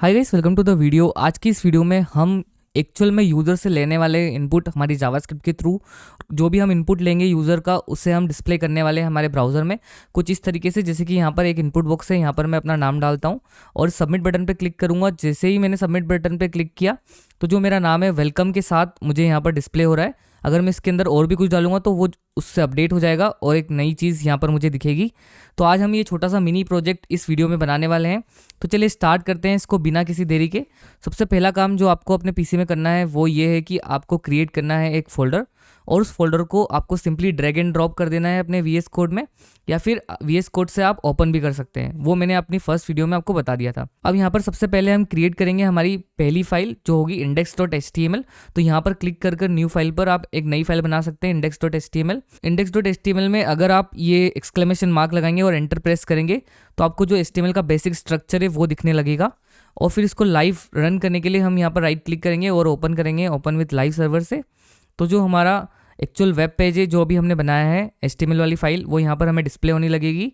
Hi guys, welcome to the video. आज की इस वीडियो में हम एक्चुअल में यूज़र से लेने वाले इनपुट हमारी जावास्क्रिप्ट के थ्रू जो भी हम इनपुट लेंगे यूज़र का, उसे हम डिस्प्ले करने वाले हैं हमारे ब्राउज़र में कुछ इस तरीके से। जैसे कि यहाँ पर एक इनपुट बॉक्स है, यहाँ पर मैं अपना नाम डालता हूँ और सबमिट बटन पे क्लिक करूँगा। जैसे ही मैंने सबमिट बटन पे क्लिक किया तो जो मेरा नाम है वेलकम के साथ मुझे यहाँ पर डिस्प्ले हो रहा है। अगर मैं इसके अंदर और भी कुछ डालूंगा तो वो उससे अपडेट हो जाएगा और एक नई चीज़ यहाँ पर मुझे दिखेगी। तो आज हम ये छोटा सा मिनी प्रोजेक्ट इस वीडियो में बनाने वाले हैं। तो चलिए स्टार्ट करते हैं इसको बिना किसी देरी के। सबसे पहला काम जो आपको अपने पीसी में करना है वो ये है कि आपको क्रिएट करना है एक फ़ोल्डर और उस फोल्डर को आपको सिंपली ड्रैग एंड ड्रॉप कर देना है अपने वीएस कोड में, या फिर वीएस कोड से आप ओपन भी कर सकते हैं। वो मैंने अपनी फर्स्ट वीडियो में आपको बता दिया था। अब यहाँ पर सबसे पहले हम क्रिएट करेंगे हमारी पहली फाइल जो होगी index.html। तो यहाँ पर क्लिक कर न्यू फाइल पर आप एक नई फाइल बना सकते हैं index.html। index.html में अगर आप ये एक्सक्लेमेशन मार्क लगाएंगे और एंटर प्रेस करेंगे तो आपको जो HTML का बेसिक स्ट्रक्चर है वो दिखने लगेगा। और फिर इसको लाइव रन करने के लिए हम यहाँ पर राइट क्लिक करेंगे और ओपन करेंगे ओपन विथ लाइव सर्वर से। तो जो हमारा एक्चुअल वेब पेज है जो भी हमने बनाया है HTML वाली फाइल, वो यहाँ पर हमें डिस्प्ले होने लगेगी।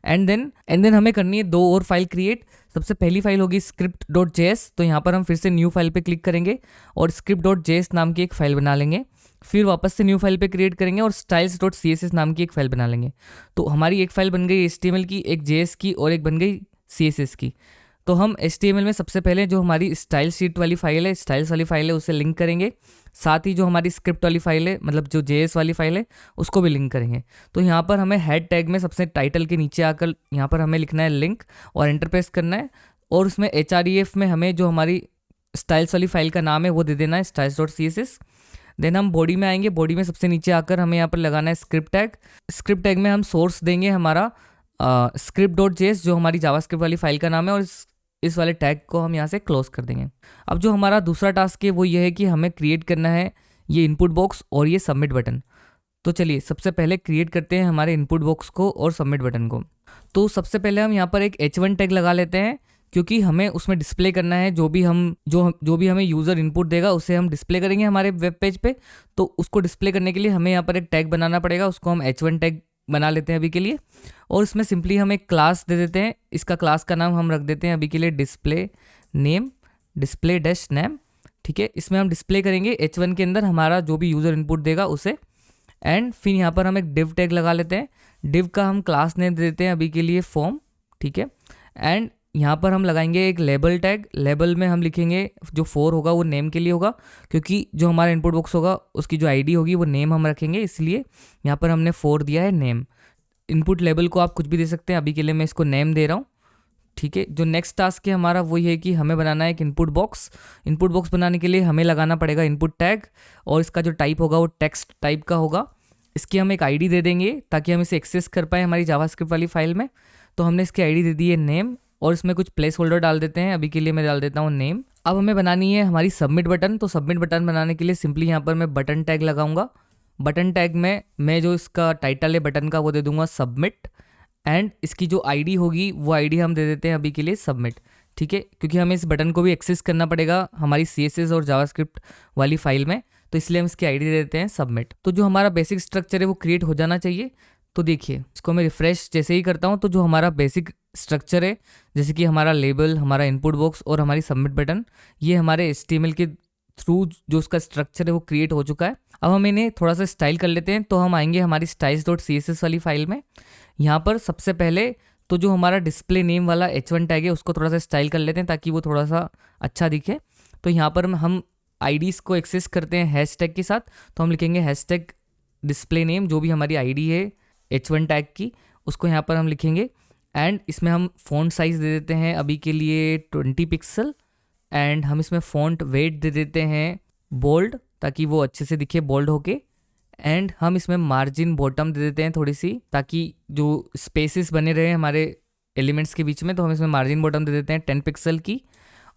एंड देन हमें करनी है दो और फाइल क्रिएट। सबसे पहली फाइल होगी script.js। तो यहाँ पर हम फिर से न्यू फाइल पे क्लिक करेंगे और script.js नाम की एक फ़ाइल बना लेंगे। फिर वापस से न्यू फाइल पे क्रिएट करेंगे और styles.css नाम की एक फ़ाइल बना लेंगे। तो हमारी एक फ़ाइल बन गई HTML की, एक JS की और एक बन गई CSS की। तो हम HTML में सबसे पहले जो हमारी स्टाइल शीट वाली फाइल है, स्टाइल्स वाली फाइल है, उसे लिंक करेंगे। साथ ही जो हमारी स्क्रिप्ट वाली फाइल है, मतलब जो JS वाली फाइल है, उसको भी लिंक करेंगे। तो यहाँ पर हमें हेड टैग में सबसे टाइटल के नीचे आकर यहाँ पर हमें लिखना है लिंक और एंटर प्रेस करना है। और उसमें href में हमें जो हमारी स्टाइल्स वाली फाइल का नाम है वो दे देना है styles.css। देन हम बॉडी में आएंगे। बॉडी में सबसे नीचे आकर हमें यहाँ पर लगाना है स्क्रिप्ट टैग। स्क्रिप्ट टैग में हम सोर्स देंगे हमारा script.js जो हमारी जावास्क्रिप्ट वाली फाइल का नाम है, और इस वाले टैग को हम यहाँ से क्लोज कर देंगे। अब जो हमारा दूसरा टास्क है वो ये है कि हमें क्रिएट करना है ये इनपुट बॉक्स और ये सबमिट बटन। तो चलिए सबसे पहले क्रिएट करते हैं हमारे इनपुट बॉक्स को और सबमिट बटन को। तो सबसे पहले हम यहाँ पर एक h1 टैग लगा लेते हैं, क्योंकि हमें उसमें डिस्प्ले करना है जो भी हमें यूज़र इनपुट देगा उसे हम डिस्प्ले करेंगे हमारे वेब पेज पे। तो उसको डिस्प्ले करने के लिए हमें यहाँ पर एक टैग बनाना पड़ेगा, उसको हम h1 टैग बना लेते हैं अभी के लिए। और इसमें सिंपली हम एक क्लास दे देते हैं। इसका क्लास का नाम हम रख देते हैं अभी के लिए display name, display dash name. ठीक है, इसमें हम डिस्प्ले करेंगे h1 के अंदर हमारा जो भी यूज़र इनपुट देगा उसे। एंड फिर यहाँ पर हम एक डिव टैग लगा लेते हैं। डिव का हम क्लास नेम दे देते हैं अभी के लिए फॉर्म। ठीक है, एंड यहाँ पर हम लगाएंगे एक लेबल टैग। लेबल में हम लिखेंगे जो 4 होगा वो नेम के लिए होगा, क्योंकि जो हमारा इनपुट बॉक्स होगा उसकी जो आईडी होगी वो नेम हम रखेंगे, इसलिए यहाँ पर हमने 4 दिया है नेम। इनपुट लेबल को आप कुछ भी दे सकते हैं, अभी के लिए मैं इसको नेम दे रहा हूँ। ठीक है, जो नेक्स्ट टास्क है हमारा वो ये है कि हमें बनाना है एक इनपुट बॉक्स। इनपुट बॉक्स बनाने के लिए हमें लगाना पड़ेगा इनपुट टैग, और इसका जो टाइप होगा वो टेक्स्ट टाइप का होगा। इसकी हम एक आईडी दे देंगे ताकि हम इसे एक्सेस कर पाए हमारी जावास्क्रिप्ट वाली फाइल में। तो हमने इसकी आईडी दे दी है नेम, और इसमें कुछ प्लेस होल्डर डाल देते हैं। अभी के लिए मैं डाल देता हूँ नेम। अब हमें बनानी है हमारी सबमिट बटन। तो सबमिट बटन बनाने के लिए सिंपली यहाँ पर मैं बटन टैग लगाऊंगा। बटन टैग में मैं जो इसका टाइटल है बटन का वो दे दूंगा सबमिट। एंड इसकी जो आईडी होगी वो आईडी हम दे देते हैं अभी के लिए सबमिट। ठीक है, क्योंकि हमें इस बटन को भी एक्सेस करना पड़ेगा हमारी CSS और जावास्क्रिप्ट वाली फाइल में, तो इसलिए हम इसकी आईडी दे देते हैं सबमिट। तो जो हमारा बेसिक स्ट्रक्चर है वो क्रिएट हो जाना चाहिए। तो देखिए इसको मैं रिफ्रेश जैसे ही करता हूँ तो जो हमारा बेसिक स्ट्रक्चर है, जैसे कि हमारा लेबल, हमारा इनपुट बॉक्स और हमारी सबमिट बटन, ये हमारे HTML के थ्रू जो उसका स्ट्रक्चर है वो क्रिएट हो चुका है। अब हम इन्हें थोड़ा सा स्टाइल कर लेते हैं। तो हम आएंगे हमारी styles.css वाली फाइल में। यहाँ पर सबसे पहले तो जो हमारा डिस्प्ले नेम वाला h1 टैग है उसको थोड़ा सा स्टाइल कर लेते हैं ताकि वो थोड़ा सा अच्छा दिखे। तो यहाँ पर हम आईडीज़ को एक्सेस करते हैं हैशटैग के साथ। तो हम लिखेंगे हैशटैग डिस्प्ले नेम, जो भी हमारी आईडी है h1 टैग की उसको यहाँ पर हम लिखेंगे। एंड इसमें हम फ़ॉन्ट साइज़ दे देते हैं अभी के लिए 20 पिक्सल। एंड हम इसमें फ़ॉन्ट वेट दे देते हैं बोल्ड, ताकि वो अच्छे से दिखे बोल्ड होके। एंड हम इसमें मार्जिन बॉटम दे देते हैं थोड़ी सी, ताकि जो स्पेसेस बने रहे हमारे एलिमेंट्स के बीच में, तो हम इसमें मार्जिन बॉटम दे देते हैं 10 पिक्सल की।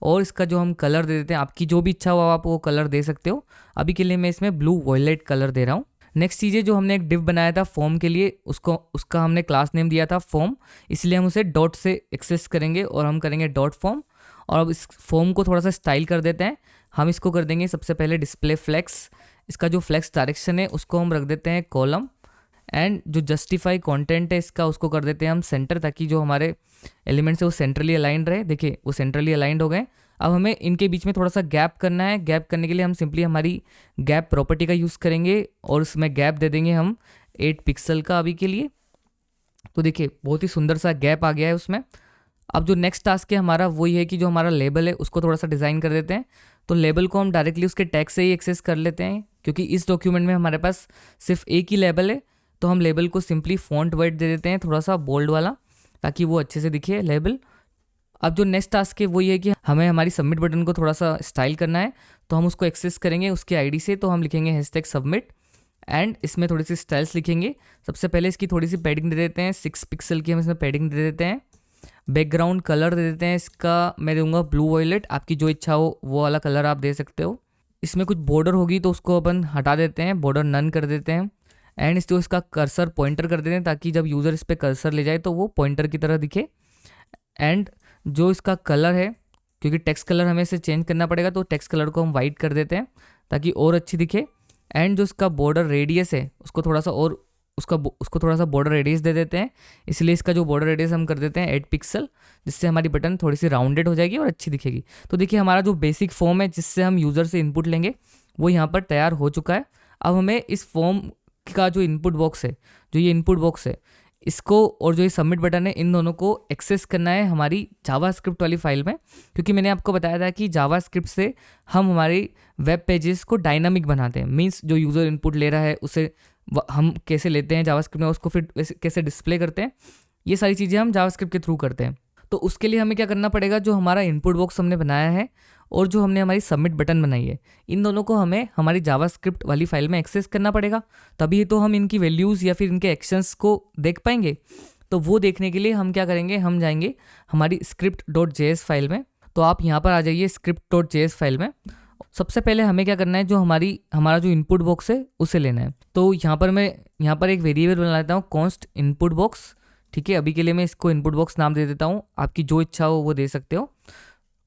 और इसका जो हम कलर दे देते हैं, आपकी जो भी इच्छा हो आप वो कलर दे सकते हो। अभी के लिए मैं इसमें ब्लू वॉयलेट कलर दे रहा हूँ। नेक्स्ट चीज़ है जो हमने एक डिव बनाया था फॉर्म के लिए, उसका हमने क्लास नेम दिया था फॉर्म, इसलिए हम उसे डॉट से एक्सेस करेंगे और हम करेंगे डॉट फॉर्म। और अब इस फॉर्म को थोड़ा सा स्टाइल कर देते हैं। हम इसको कर देंगे सबसे पहले डिस्प्ले फ्लेक्स। इसका जो फ्लेक्स डायरेक्शन है उसको हम रख देते हैं कॉलम। एंड जो जस्टिफाई कंटेंट है इसका उसको कर देते हैं हम सेंटर, ताकि जो हमारे एलिमेंट्स है वो सेंट्रली अलाइंड रहे। देखिए वो सेंट्रली अलाइंड हो गए। अब हमें इनके बीच में थोड़ा सा गैप करना है। गैप करने के लिए हम सिंपली हमारी गैप प्रॉपर्टी का यूज़ करेंगे और उसमें गैप दे देंगे हम 8 पिक्सल का अभी के लिए। तो देखिए बहुत ही सुंदर सा गैप आ गया है उसमें। अब जो नेक्स्ट टास्क है हमारा वो ये है कि जो हमारा लेबल है उसको थोड़ा सा डिज़ाइन कर देते हैं। तो लेबल को हम डायरेक्टली उसके टैग से ही एक्सेस कर लेते हैं, क्योंकि इस डॉक्यूमेंट में हमारे पास सिर्फ एक ही लेबल है। तो हम लेबल को सिंपली फॉन्ट वाइट दे देते हैं, थोड़ा सा बोल्ड वाला, ताकि वो अच्छे से दिखे लेबल। अब जो नेक्स्ट टास्क है वो ये है कि हमें हमारी सबमिट बटन को थोड़ा सा स्टाइल करना है। तो हम उसको एक्सेस करेंगे उसके आईडी से। तो हम लिखेंगे #submit एंड इसमें थोड़ी सी स्टाइल्स लिखेंगे। सबसे पहले इसकी थोड़ी सी पैडिंग दे देते हैं, 6 पिक्सल की हम इसमें पैडिंग दे देते हैं। बैकग्राउंड कलर दे देते हैं, इसका मैं दूंगा ब्लू वॉयलेट, आपकी जो इच्छा हो वो वाला कलर आप दे सकते हो। इसमें कुछ बॉर्डर होगी तो उसको अपन हटा देते हैं, बॉर्डर नन कर देते हैं। एंड इसको इसका कर्सर पॉइंटर कर देते हैं, ताकि जब यूज़र इस पर कर्सर ले जाए तो वो पॉइंटर की तरह दिखे। एंड जो इसका कलर है, क्योंकि टेक्स्ट कलर हमें इसे चेंज करना पड़ेगा, तो टेक्स्ट कलर को हम वाइट कर देते हैं ताकि और अच्छी दिखे। एंड जो इसका बॉर्डर रेडियस है उसको थोड़ा सा और उसको थोड़ा सा बॉर्डर रेडियस दे देते हैं। इसलिए इसका जो बॉर्डर रेडियस हम कर देते हैं 8 पिक्सल, जिससे हमारी बटन थोड़ी सी राउंडेड हो जाएगी और अच्छी दिखेगी। तो देखिए हमारा जो बेसिक फॉर्म है जिससे हम यूज़र से इनपुट लेंगे वो यहाँ पर तैयार हो चुका है। अब हमें इस फॉर्म का जो इनपुट बॉक्स है, जो ये इनपुट बॉक्स है, इसको और जो ये सबमिट बटन है, इन दोनों को एक्सेस करना है हमारी जावास्क्रिप्ट वाली फाइल में। क्योंकि मैंने आपको बताया था कि जावास्क्रिप्ट से हम हमारी वेब पेजेस को डायनामिक बनाते हैं। मींस जो यूज़र इनपुट ले रहा है उसे हम कैसे लेते हैं जावास्क्रिप्ट में, उसको फिर कैसे डिस्प्ले करते हैं, ये सारी चीज़ें हम जावास्क्रिप्ट के थ्रू करते हैं। तो उसके लिए हमें क्या करना पड़ेगा, जो हमारा इनपुट बॉक्स हमने बनाया है और जो हमने हमारी सबमिट बटन बनाई है, इन दोनों को हमें हमारी जावास्क्रिप्ट वाली फाइल में एक्सेस करना पड़ेगा। तभी तो हम इनकी वैल्यूज़ या फिर इनके एक्शंस को देख पाएंगे। तो वो देखने के लिए हम क्या करेंगे, हम जाएंगे हमारी script.js फाइल में। तो आप यहाँ पर आ जाइए script.js फाइल में। सबसे पहले हमें क्या करना है, जो हमारा जो इनपुट बॉक्स है उसे लेना है। तो यहाँ पर एक वेरिएबल बना लेता हूँ, कॉन्स्ट इनपुट बॉक्स। ठीक है, अभी के लिए मैं इसको इनपुट बॉक्स नाम दे देता हूँ, आपकी जो इच्छा हो वो दे सकते हो।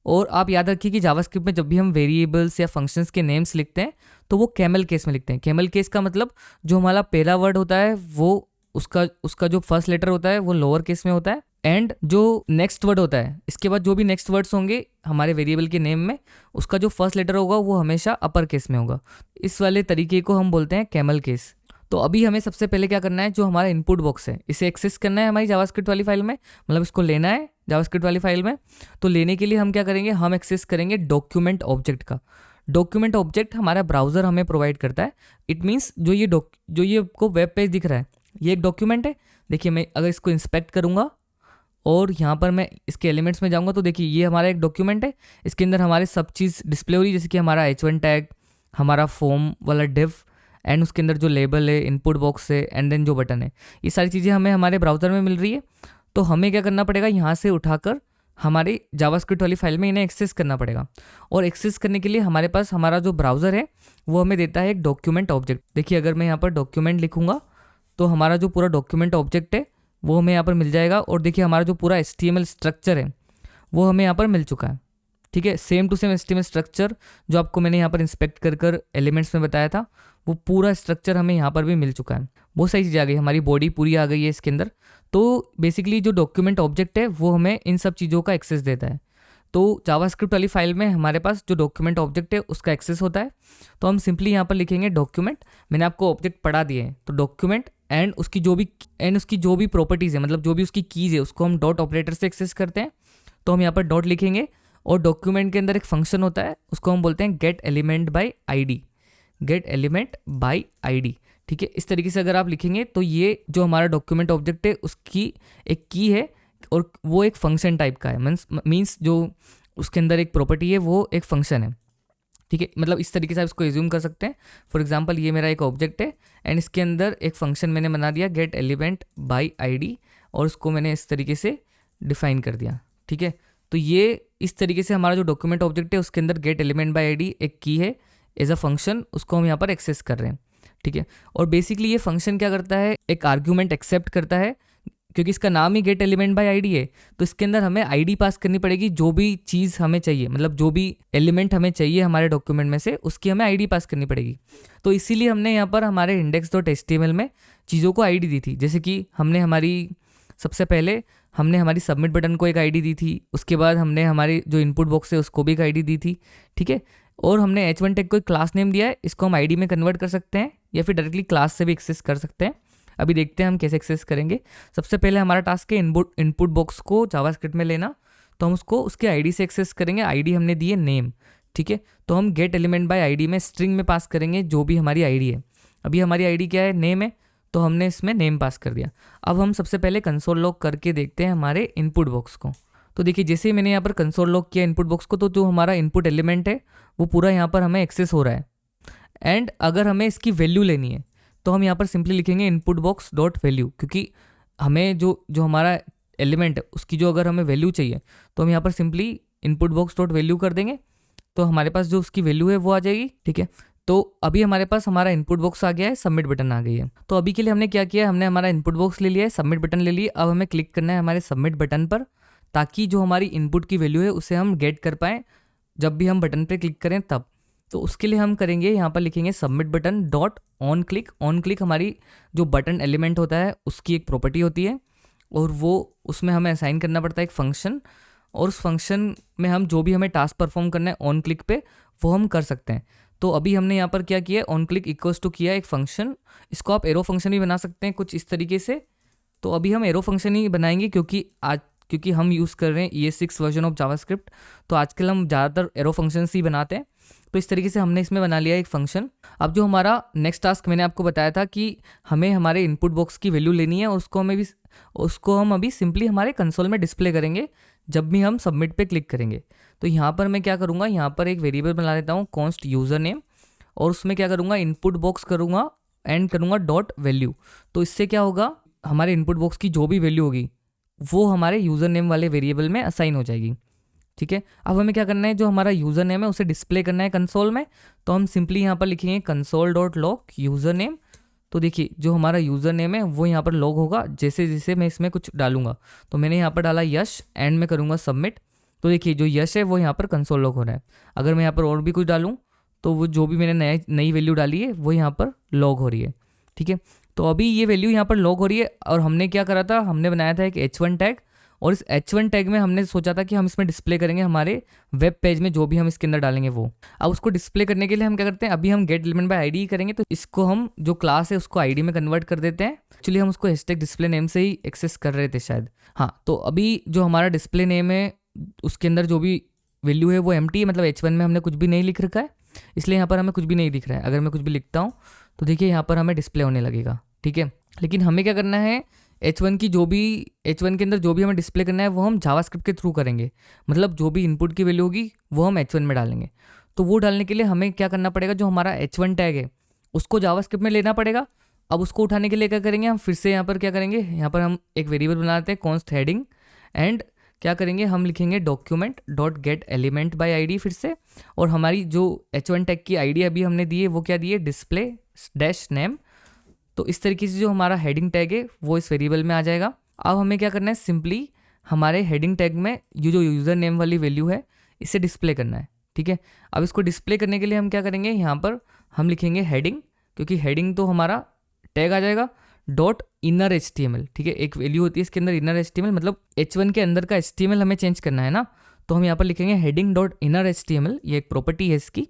और आप याद रखिए कि जावास्क्रिप्ट में जब भी हम वेरिएबल्स या फंक्शंस के नेम्स लिखते हैं तो वो कैमल केस में लिखते हैं। कैमल केस का मतलब जो हमारा पहला वर्ड होता है वो उसका जो फर्स्ट लेटर होता है वो लोअर केस में होता है। एंड जो नेक्स्ट वर्ड होता है, इसके बाद जो भी नेक्स्ट वर्ड्स होंगे हमारे वेरिएबल के नेम में, उसका जो फर्स्ट लेटर होगा वो हमेशा अपर केस में होगा। इस वाले तरीके को हम बोलते हैं कैमल केस। तो अभी हमें सबसे पहले क्या करना है, जो हमारा इनपुट बॉक्स है इसे एक्सेस करना है हमारी जावास्क्रिप्ट वाली फाइल में, मतलब इसको लेना है जावास्क्रिप्ट वाली फाइल में। तो लेने के लिए हम क्या करेंगे, हम एक्सेस करेंगे डॉक्यूमेंट ऑब्जेक्ट का। डॉक्यूमेंट ऑब्जेक्ट हमारा ब्राउजर हमें प्रोवाइड करता है। इट मीन्स जो ये आपको वेब पेज दिख रहा है ये एक डॉक्यूमेंट है। देखिए मैं अगर इसको इंस्पेक्ट करूँगा और यहाँ पर मैं इसके एलिमेंट्स में जाऊँगा तो देखिए ये हमारा एक डॉक्यूमेंट है। इसके अंदर हमारे सब चीज़ डिस्प्ले हो रही है, जैसे कि हमारा H1 टैग, हमारा फॉर्म वाला डिव, एंड उसके अंदर जो लेबल है, इनपुट बॉक्स है, एंड देन जो बटन है, ये सारी चीज़ें हमें हमारे ब्राउज़र में मिल रही है। तो हमें क्या करना पड़ेगा, यहाँ से उठाकर हमारी जावास्क्रिप्ट वाली फाइल में इन्हें एक्सेस करना पड़ेगा। और एक्सेस करने के लिए हमारे पास हमारा जो ब्राउज़र है वो हमें देता है एक डॉक्यूमेंट ऑब्जेक्ट। देखिए अगर मैं यहाँ पर डॉक्यूमेंट लिखूँगा तो हमारा जो पूरा डॉक्यूमेंट ऑब्जेक्ट है वो हमें यहाँ पर मिल जाएगा। और देखिए हमारा जो पूरा HTML स्ट्रक्चर है वो हमें यहाँ पर मिल चुका है। ठीक है, same to same HTML structure जो आपको मैंने यहाँ पर इंस्पेक्ट कर एलिमेंट्स में बताया था, वो पूरा स्ट्रक्चर हमें यहाँ पर भी मिल चुका है। बहुत सारी चीज़ें आ गई, हमारी बॉडी पूरी आ गई है इसके अंदर। तो बेसिकली जो डॉक्यूमेंट ऑब्जेक्ट है वो हमें इन सब चीज़ों का एक्सेस देता है। तो जावास्क्रिप्ट वाली फाइल में हमारे पास जो डॉक्यूमेंट ऑब्जेक्ट है उसका एक्सेस होता है। तो हम सिंपली यहाँ पर लिखेंगे डॉक्यूमेंट। मैंने आपको ऑब्जेक्ट पढ़ा दिए हैं, तो डॉक्यूमेंट एंड उसकी जो भी प्रॉपर्टीज़ है, मतलब जो भी उसकी कीज़ है, उसको हम डॉट ऑपरेटर से एक्सेस करते हैं। तो हम यहाँ पर डॉट लिखेंगे और डॉक्यूमेंट के अंदर एक फंक्शन होता है, उसको हम बोलते हैं gate element by ID. Gate element by ID. ठीक है, इस तरीके से अगर आप लिखेंगे तो ये जो हमारा डॉक्यूमेंट ऑब्जेक्ट है उसकी एक की है और वो एक फंक्शन टाइप का है। मीन्स जो उसके अंदर एक प्रॉपर्टी है वो एक फंक्शन है। ठीक है, मतलब इस तरीके से आप इसको एज्यूम कर सकते हैं। फॉर एग्जांपल ये मेरा एक ऑब्जेक्ट है एंड इसके अंदर एक फंक्शन मैंने बना दिया गेट एलिमेंट बाय आईडी, और उसको मैंने इस तरीके से डिफाइन कर दिया। ठीक है, तो ये इस तरीके से हमारा जो डॉक्यूमेंट ऑब्जेक्ट है उसके अंदर गेट एलिमेंट बाय आईडी एक की है एज अ फंक्शन, उसको हम यहाँ पर एक्सेस कर रहे हैं। ठीक है, और बेसिकली ये फंक्शन क्या करता है, एक आर्ग्यूमेंट एक्सेप्ट करता है क्योंकि इसका नाम ही गेट एलिमेंट बाय आईडी है, तो इसके अंदर हमें आईडी पास करनी पड़ेगी। जो भी चीज़ हमें चाहिए, मतलब जो भी एलिमेंट हमें चाहिए हमारे डॉक्यूमेंट में से, उसकी हमें आईडी पास करनी पड़ेगी। तो इसीलिए हमने यहाँ पर हमारे index.html में चीज़ों को आईडी दी थी। जैसे कि सबसे पहले हमने हमारी सबमिट बटन को एक आईडी दी थी, उसके बाद हमने हमारी जो इनपुट बॉक्स है उसको भी एक आईडी दी थी, ठीक है। और हमने h1 टैग को एक क्लास नेम दिया है, इसको हम आईडी में कन्वर्ट कर सकते हैं या फिर डायरेक्टली क्लास से भी एक्सेस कर सकते हैं। अभी देखते हैं हम कैसे एक्सेस करेंगे। सबसे पहले हमारा टास्क है इनपुट बॉक्स को जावास्क्रिप्ट में लेना, तो हम उसको उसके आईडी से एक्सेस करेंगे। आईडी हमने दी है नेम, ठीक है। तो हम गेट एलिमेंट बाय आईडी में स्ट्रिंग में पास करेंगे जो भी हमारी आईडी है। अभी हमारी आईडी क्या है, नेम है, तो हमने इसमें नेम पास कर दिया। अब हम सबसे पहले कंसोल लॉग करके देखते हैं हमारे इनपुट बॉक्स को। तो देखिए जैसे ही मैंने यहाँ पर कंसोल लॉग किया इनपुट बॉक्स को, तो जो हमारा इनपुट एलिमेंट है वो पूरा यहाँ पर हमें एक्सेस हो रहा है। एंड अगर हमें इसकी वैल्यू लेनी है तो हम यहाँ पर सिंपली लिखेंगे इनपुट बॉक्स डॉट वैल्यू, क्योंकि हमें जो हमारा एलिमेंट है उसकी जो अगर हमें वैल्यू चाहिए तो हम यहाँ पर simply input box dot value कर देंगे, तो हमारे पास जो उसकी वैल्यू है वो आ जाएगी, ठीक है। तो अभी हमारे पास हमारा इनपुट बॉक्स आ गया है, सबमिट बटन आ गई है। तो अभी के लिए हमने क्या किया है, हमने हमारा इनपुट बॉक्स ले लिया है, सबमिट बटन ले लिया। अब हमें क्लिक करना है हमारे सबमिट बटन पर, ताकि जो हमारी इनपुट की वैल्यू है उसे हम गेट कर पाएँ जब भी हम बटन पर क्लिक करें तब। तो उसके लिए हम करेंगे, यहाँ पर लिखेंगे submit button dot on click. On click हमारी जो बटन एलिमेंट होता है उसकी एक प्रॉपर्टी होती है, और वो उसमें हमें असाइन करना पड़ता है एक फंक्शन, और उस फंक्शन में हम जो भी हमें टास्क परफॉर्म करना है ऑन क्लिक पे वो हम कर सकते हैं। तो अभी हमने यहाँ पर क्या किया है, ऑन क्लिक इक्वल्स टू किया एक फंक्शन। इसको आप एरो फंक्शन भी बना सकते हैं कुछ इस तरीके से। तो अभी हम एरो फंक्शन ही बनाएंगे, क्योंकि हम यूज़ कर रहे हैं ES6 वर्जन ऑफ जावास्क्रिप्ट, तो आजकल हम ज़्यादातर एरो फंक्शंस ही बनाते हैं। तो इस तरीके से हमने इसमें बना लिया एक फंक्शन। अब जो हमारा नेक्स्ट टास्क मैंने आपको बताया था कि हमें हमारे इनपुट बॉक्स की वैल्यू लेनी है, और उसको हम अभी सिंपली हमारे कंसोल में डिस्प्ले करेंगे जब भी हम सबमिट पे क्लिक करेंगे। तो यहाँ पर मैं क्या करूँगा, यहाँ पर एक वेरिएबल बना लेता हूँ कॉन्स्ट यूज़र नेम, और उसमें क्या करूँगा, इनपुट बॉक्स करूँगा एंड करूँगा डॉट वैल्यू। तो इससे क्या होगा, हमारे इनपुट बॉक्स की जो भी वैल्यू होगी वो हमारे यूज़र नेम वाले वेरिएबल में असाइन हो जाएगी, ठीक है। अब हमें क्या करना है, जो हमारा यूज़र नेम है उसे डिस्प्ले करना है कंसोल में। तो हम सिंपली यहाँ पर लिखेंगे console dot log user name. तो देखिए जो हमारा यूज़र नेम है वो यहाँ पर लॉग होगा जैसे जैसे मैं इसमें कुछ डालूंगा। तो मैंने यहाँ पर डाला यश, एंड में करूँगा सबमिट। तो देखिए जो यश है वो यहाँ पर कंसोल लॉग हो रहा है। अगर मैं यहाँ पर और भी कुछ डालूँ तो वो जो भी मैंने नई वैल्यू डाली है वो यहाँ पर लॉग हो रही है, ठीक है। तो अभी ये वैल्यू यहाँ पर लॉग हो रही है, और हमने क्या करा था, हमने बनाया था एक H1 टैग, और इस H1 टैग में हमने सोचा था कि हम इसमें डिस्प्ले करेंगे हमारे वेब पेज में जो भी हम इसके अंदर डालेंगे वो। अब उसको डिस्प्ले करने के लिए हम क्या करते हैं, अभी हम गेट एलिमेंट बाय आईडी करेंगे, तो इसको हम जो क्लास है उसको आईडी में कन्वर्ट कर देते हैं। एक्चुअली हम उसको हैशटैग डिस्प्ले नेम से ही एक्सेस कर रहे थे शायद, हाँ। तो अभी जो हमारा डिस्प्ले नेम है उसके अंदर जो भी वैल्यू है वो एम्प्टी है, मतलब H1 में हमने कुछ भी नहीं लिख रखा है, इसलिए यहाँ पर हमें कुछ भी नहीं दिख रहा है। अगर मैं कुछ भी लिखता हूँ तो देखिए यहाँ पर हमें डिस्प्ले होने लगेगा, ठीक है। लेकिन हमें क्या करना है, H1 के अंदर जो भी हमें डिस्प्ले करना है वो हम जावास्क्रिप्ट के थ्रू करेंगे, मतलब जो भी इनपुट की वैल्यू होगी वो हम H1 में डालेंगे। तो वो डालने के लिए हमें क्या करना पड़ेगा, जो हमारा H1 टैग है उसको जावास्क्रिप्ट में लेना पड़ेगा। अब उसको उठाने के लिए क्या करेंगे, हम फिर से यहाँ पर क्या करेंगे, यहाँ पर हम एक वेरिएबल बनाते हैं कॉन्स्ट हेडिंग, एंड क्या करेंगे, हम लिखेंगे document dot gate element by ID फिर से, और हमारी जो H1 टैग की आईडी अभी हमने दी है वो क्या दी है, डिस्प्ले डैश नेम। तो इस तरीके से जो हमारा हेडिंग टैग है वो इस वेरिएबल में आ जाएगा। अब हमें क्या करना है, सिंपली हमारे हेडिंग टैग में ये जो यूज़र नेम वाली वैल्यू है इसे डिस्प्ले करना है, ठीक है। अब इसको डिस्प्ले करने के लिए हम क्या करेंगे, यहाँ पर हम लिखेंगे हेडिंग, क्योंकि हेडिंग तो हमारा टैग आ जाएगा, डॉट इनर HTML, ठीक है। एक वैल्यू होती है इसके अंदर इनर HTML, मतलब H1 के अंदर का HTML हमें चेंज करना है ना। तो हम यहाँ पर लिखेंगे हेडिंग डॉट इनर HTML, ये एक प्रॉपर्टी है इसकी,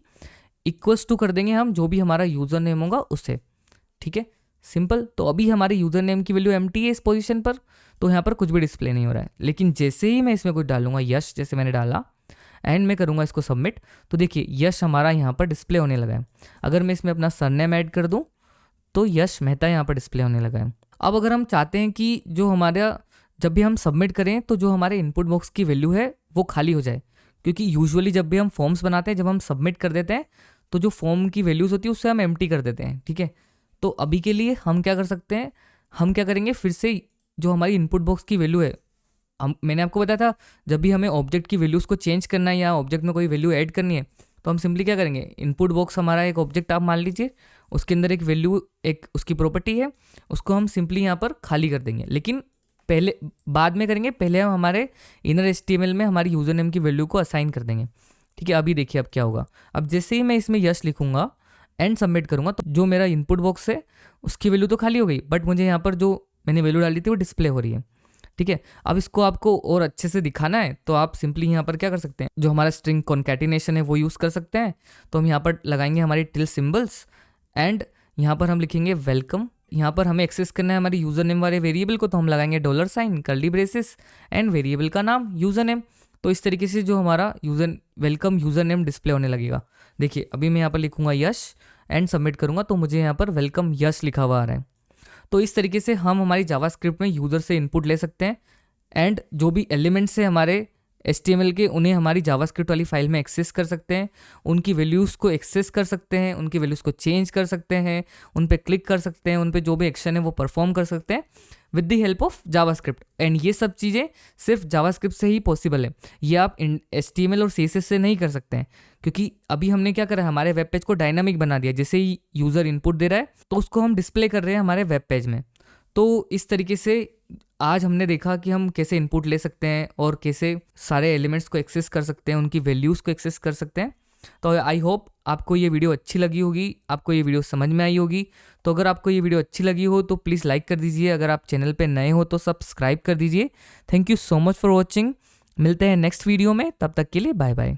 इक्वल्स टू कर देंगे हम जो भी हमारा यूज़र नेम होगा उसे, ठीक है, सिंपल। तो अभी हमारे यूज़र नेम की वैल्यू एम्प्टी है इस पोजीशन पर, तो यहाँ पर कुछ भी डिस्प्ले नहीं हो रहा है। लेकिन जैसे ही मैं इसमें कुछ डालूंगा, यश जैसे मैंने डाला, एंड मैं करूँगा इसको सबमिट, तो देखिए यश हमारा यहाँ पर डिस्प्ले होने लगा है। अगर मैं इसमें अपना सरनेम ऐड कर दूँ तो यश मेहता यहाँ पर डिस्प्ले होने लगा है। अब अगर हम चाहते हैं कि जो हमारा जब भी हम सबमिट करें तो जो हमारे इनपुट बॉक्स की वैल्यू है वो खाली हो जाए, क्योंकि यूजुअली जब भी हम फॉर्म्स बनाते हैं, जब हम सबमिट कर देते हैं तो जो फॉर्म की वैल्यूज़ होती है उससे हम एम्प्टी कर देते हैं, ठीक है। तो अभी के लिए हम क्या कर सकते हैं, हम क्या करेंगे, फिर से जो हमारी इनपुट बॉक्स की वैल्यू है, मैंने आपको बताया था जब भी हमें ऑब्जेक्ट की वैल्यूज़ को चेंज करना है या ऑब्जेक्ट में कोई वैल्यू ऐड करनी है, तो हम सिंपली क्या करेंगे, इनपुट बॉक्स हमारा एक ऑब्जेक्ट आप मान लीजिए, उसके अंदर एक वैल्यू, एक उसकी प्रॉपर्टी है, उसको हम सिंपली यहाँ पर खाली कर देंगे। लेकिन पहले बाद में करेंगे, पहले हम हमारे इनर HTML में हमारी यूज़र नेम की वैल्यू को असाइन कर देंगे। ठीक है, अभी देखिए अब क्या होगा। अब जैसे ही मैं इसमें यश लिखूंगा एंड सबमिट करूंगा तो जो मेरा इनपुट बॉक्स है उसकी वैल्यू तो खाली हो गई, बट मुझे यहाँ पर जो मैंने वैल्यू डाली थी वो डिस्प्ले हो रही है। ठीक है, अब इसको आपको और अच्छे से दिखाना है तो आप सिंपली यहाँ पर क्या कर सकते हैं, जो हमारा स्ट्रिंग कॉन्कैटिनेशन है वो यूज़ कर सकते हैं। तो हम यहाँ पर लगाएंगे हमारी टिल सिम्बल्स एंड यहाँ पर हम लिखेंगे वेलकम। यहाँ पर हमें एक्सेस करना है हमारे यूज़र नेम वाले वेरिएबल को, तो हम लगाएंगे $, कर्ली ब्रेसेस एंड वेरिएबल का नाम यूज़र नेम। तो इस तरीके से जो हमारा वेलकम यूज़र नेम डिस्प्ले होने लगेगा। देखिए अभी मैं यहाँ पर लिखूंगा यश एंड सबमिट करूंगा तो मुझे यहाँ पर वेलकम यश लिखा हुआ आ रहा है। तो इस तरीके से हम हमारी जावास्क्रिप्ट में यूज़र से इनपुट ले सकते हैं एंड जो भी एलिमेंट्स है हमारे HTML के उन्हें हमारी जावास्क्रिप्ट वाली फाइल में एक्सेस कर सकते हैं, उनकी वैल्यूज़ को एक्सेस कर सकते हैं, उनकी वैल्यूज़ को चेंज कर सकते हैं, उन पे क्लिक कर सकते हैं, उन पे जो भी एक्शन है वो परफॉर्म कर सकते हैं with the help of JavaScript. And ये सब चीज़ें सिर्फ जावास्क्रिप्ट से ही पॉसिबल है, ये आप HTML और CSS से नहीं कर सकते हैं, क्योंकि अभी हमने क्या करा है, हमारे वेब पेज को डायनामिक बना दिया। जैसे ही यूज़र इनपुट दे रहा है तो उसको हम डिस्प्ले कर रहे हैं हमारे वेब पेज में। तो इस तरीके से आज हमने देखा कि हम कैसे इनपुट ले सकते हैं और कैसे सारे एलिमेंट्स को एक्सेस कर सकते हैं, उनकी वैल्यूज़ को एक्सेस कर सकते हैं। तो आई होप आपको ये वीडियो अच्छी लगी होगी, आपको ये वीडियो समझ में आई होगी। तो अगर आपको ये वीडियो अच्छी लगी हो तो प्लीज़ लाइक कर दीजिए, अगर आप चैनल पे नए हो तो सब्सक्राइब कर दीजिए। Thank you so much for watching. मिलते हैं नेक्स्ट वीडियो में, तब तक के लिए बाय बाय।